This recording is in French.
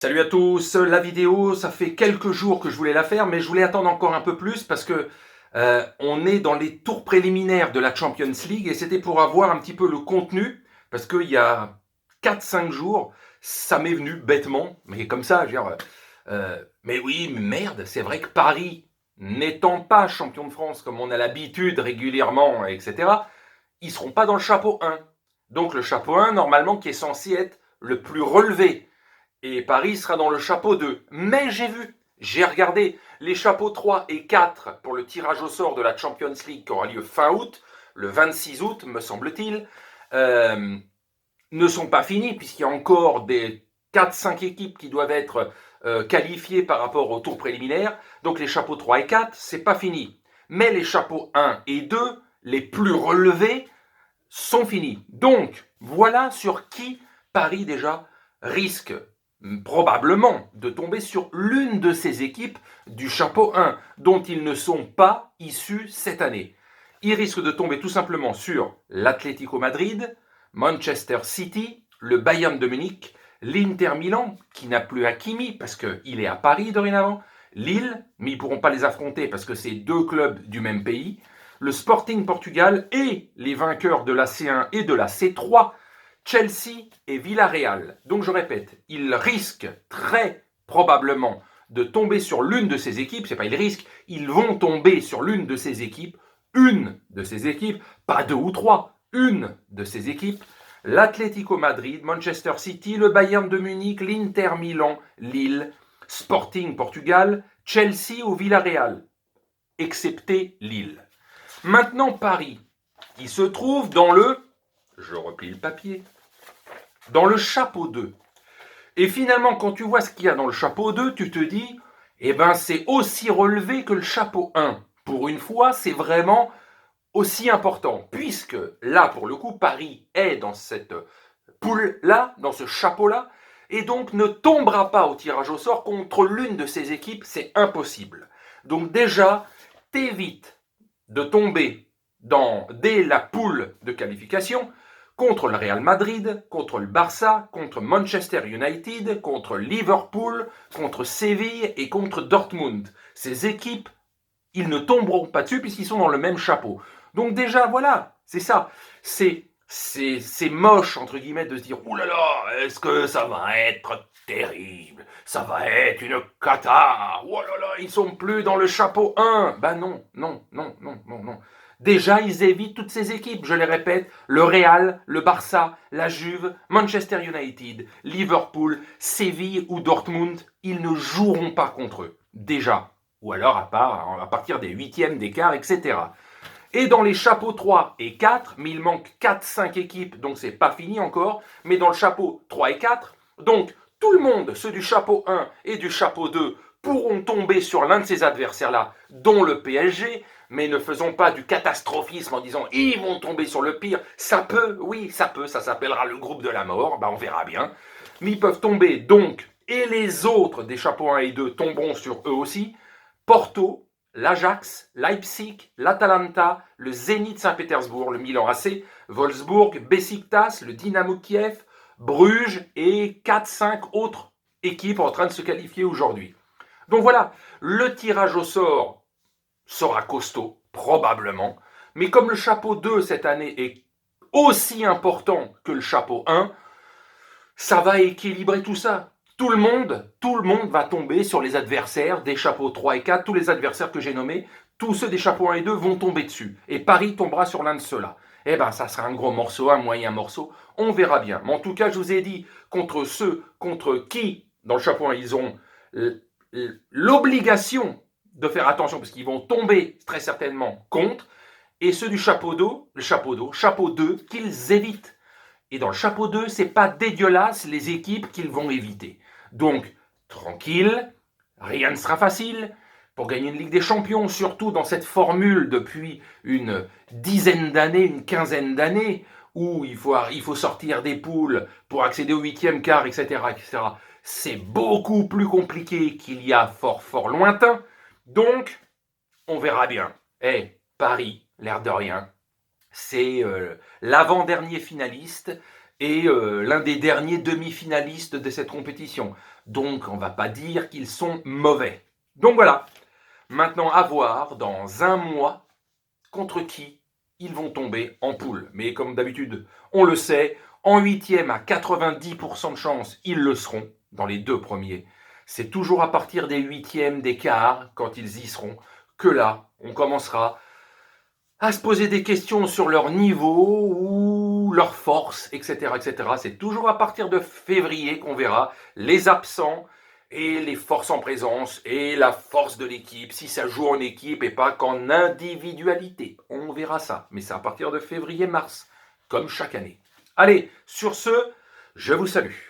Salut à tous, la vidéo, ça fait quelques jours que je voulais la faire, mais je voulais attendre encore un peu plus parce que on est dans les tours préliminaires de la Champions League et c'était pour avoir un petit peu le contenu, parce qu'il y a 4-5 jours, ça m'est venu bêtement, mais comme ça, je veux dire, mais oui, mais merde, c'est vrai que Paris, n'étant pas champion de France comme on a l'habitude régulièrement, etc., ils seront pas dans le chapeau 1. Donc le chapeau 1, normalement, qui est censé être le plus relevé. Et Paris sera dans le chapeau 2. Mais j'ai regardé les chapeaux 3 et 4 pour le tirage au sort de la Champions League qui aura lieu fin août, le 26 août, me semble-t-il, euh, ne sont pas finis, puisqu'il y a encore des 4-5 équipes qui doivent être qualifiées par rapport au tour préliminaire. Donc les chapeaux 3 et 4, c'est pas fini. Mais les chapeaux 1 et 2, les plus relevés, sont finis. Donc, voilà sur qui Paris déjà risque probablement de tomber sur l'une de ces équipes du chapeau 1 dont ils ne sont pas issus cette année. Ils risquent de tomber tout simplement sur l'Atlético Madrid, Manchester City, le Bayern de Munich, l'Inter Milan, qui n'a plus Hakimi parce qu'il est à Paris dorénavant, Lille, mais ils ne pourront pas les affronter parce que c'est deux clubs du même pays, le Sporting Portugal et les vainqueurs de la C1 et de la C3, Chelsea et Villarreal. Donc je répète, ils risquent très probablement de tomber sur l'une de ces équipes, c'est pas ils risquent, ils vont tomber sur l'une de ces équipes, une de ces équipes, pas deux ou trois, une de ces équipes, l'Atlético Madrid, Manchester City, le Bayern de Munich, l'Inter Milan, Lille, Sporting Portugal, Chelsea ou Villarreal, excepté Lille. Maintenant Paris, qui se trouve dans le, je replie le papier, dans le chapeau 2. Et finalement, quand tu vois ce qu'il y a dans le chapeau 2, tu te dis, eh ben c'est aussi relevé que le chapeau 1. Pour une fois, c'est vraiment aussi important, puisque là, pour le coup, Paris est dans cette poule-là, dans ce chapeau-là, et donc ne tombera pas au tirage au sort contre l'une de ces équipes, c'est impossible. Donc déjà, t'évites de tomber dès la poule de qualification contre le Real Madrid, contre le Barça, contre Manchester United, contre Liverpool, contre Séville et contre Dortmund. Ces équipes, ils ne tomberont pas dessus puisqu'ils sont dans le même chapeau. Donc déjà, voilà, c'est ça. C'est moche, entre guillemets, de se dire « Ouh là là, est-ce que ça va être terrible? Ça va être une cata! Oh là là, ils sont plus dans le chapeau 1 !» Ben non, non, non, non, non, non. Déjà, ils évitent toutes ces équipes, je les répète, le Real, le Barça, la Juve, Manchester United, Liverpool, Séville ou Dortmund, ils ne joueront pas contre eux. Déjà. Ou alors à partir des huitièmes d'écart, etc. Et dans les chapeaux 3 et 4, mais il manque 4-5 équipes, donc c'est pas fini encore, mais dans le chapeau 3 et 4, donc tout le monde, ceux du chapeau 1 et du chapeau 2, pourront tomber sur l'un de ces adversaires-là, dont le PSG, mais ne faisons pas du catastrophisme en disant ils vont tomber sur le pire. Ça peut, oui, ça peut, ça s'appellera le groupe de la mort, bah on verra bien. Mais ils peuvent tomber donc, et les autres des chapeaux 1 et 2 tomberont sur eux aussi, Porto, l'Ajax, Leipzig, l'Atalanta, le Zénith Saint-Pétersbourg, le Milan AC, Wolfsburg, Besiktas, le Dynamo Kiev, Bruges et 4-5 autres équipes en train de se qualifier aujourd'hui. Donc voilà, le tirage au sort sera costaud, probablement, mais comme le chapeau 2 cette année est aussi important que le chapeau 1, ça va équilibrer tout ça. Tout le monde va tomber sur les adversaires des chapeaux 3 et 4, tous les adversaires que j'ai nommés, tous ceux des chapeaux 1 et 2 vont tomber dessus. Et Paris tombera sur l'un de ceux-là. Eh ben, ça sera un gros morceau, un moyen morceau, on verra bien. Mais en tout cas, je vous ai dit, contre ceux contre qui, dans le chapeau 1, ils ont l'obligation de faire attention, parce qu'ils vont tomber très certainement contre, et ceux du chapeau 2, chapeau 2, qu'ils évitent. Et dans le chapeau 2, c'est pas dégueulasse les équipes qu'ils vont éviter. Donc, tranquille, rien ne sera facile. Pour gagner une Ligue des Champions, surtout dans cette formule depuis une dizaine d'années, une quinzaine d'années, où il faut sortir des poules pour accéder au huitième quart, etc., etc., c'est beaucoup plus compliqué qu'il y a fort, fort lointain. Donc, on verra bien. Paris, l'air de rien, c'est l'avant-dernier finaliste et l'un des derniers demi-finalistes de cette compétition. Donc on ne va pas dire qu'ils sont mauvais. Donc voilà, maintenant à voir dans un mois contre qui ils vont tomber en poule. Mais comme d'habitude, on le sait, en huitième à 90% de chance, ils le seront dans les deux premiers. C'est toujours à partir des huitièmes, des quarts, quand ils y seront, que là, on commencera à se poser des questions sur leur niveau ou leur force, etc., etc. C'est toujours à partir de février qu'on verra les absents et les forces en présence et la force de l'équipe, si ça joue en équipe et pas qu'en individualité. On verra ça, mais c'est à partir de février-mars, comme chaque année. Allez, sur ce, je vous salue.